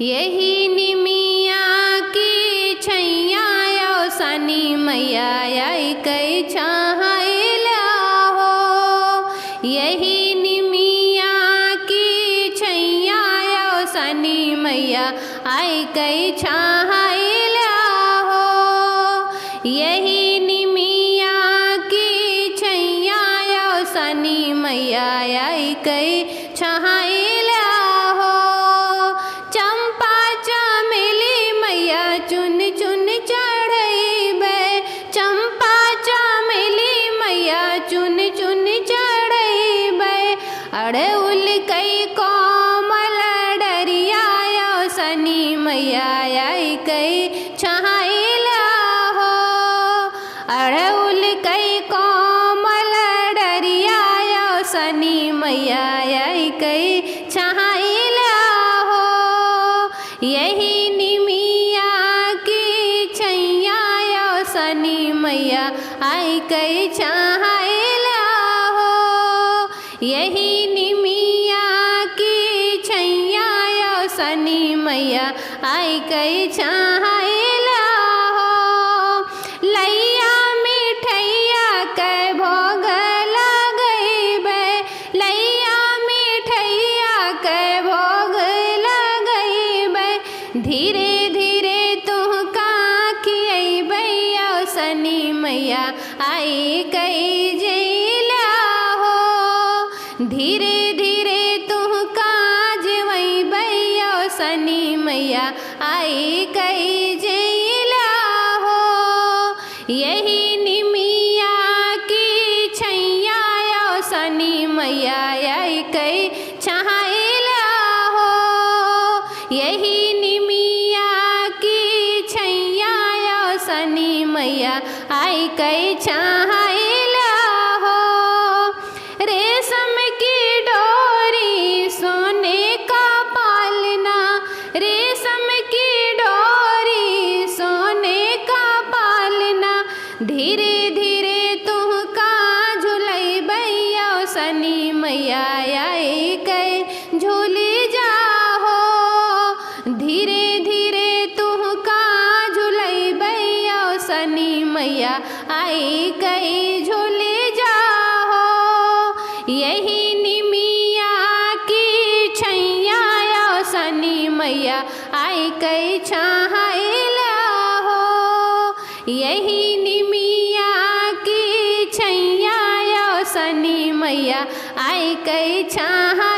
यही निमिया की छैया यो सनी मैया आई कई छाइला हो। यही निमिया की छैया यो सनी मैया आई कई छाइला हो। यही निमिया की छैया यो सनी मैया आई कई छाइला हो। चंपा चमेली मैया चुन चुन चढ़ैबे, चंपा चमेली मैया चुन चुन चढ़ैबे। अड़हुल कई कोमल डरिया यो सनी मैया आई कई छाइला हो। अड़हुल कई कोमल डरिया यो सनी मैया आई कई छाइला हो। यही निमिया की छैया यो सनी मैया आई कई छाइला हो। यही निमिया की छैया यो सनी मैया आई कई छाइला हो। लैया मिठैया के भोग लगैबे, लैया मिठैया के भोग लगैबे। धीरे धीरे तुहका खियैबै यो सनी मैया आई कई जैला हो। धीरे धीरे तुहका जवैबै यो सनी मैया आई कई जैला हो। यही निमिया की छैया यो सनी मैया आई कई छाइला हो। यही निमिया की छैया यो सनी मैया आई कई छाइला हो। रेशम की डोरी सोने का पालना, रेशम की डोरी सोने का पालना। धीरे धीरे तुहका झुलैबै यो सनी मैया आई कई झूली जाहो। धीरे धीरे तुहका झुलैबै यो सनी मैया आई कई झूली जाहो। यही निमिया की छैया यो सनी मैया आई कई छाइला हो। यही निमिया की छैया यो सनी मैया आई कई छाइला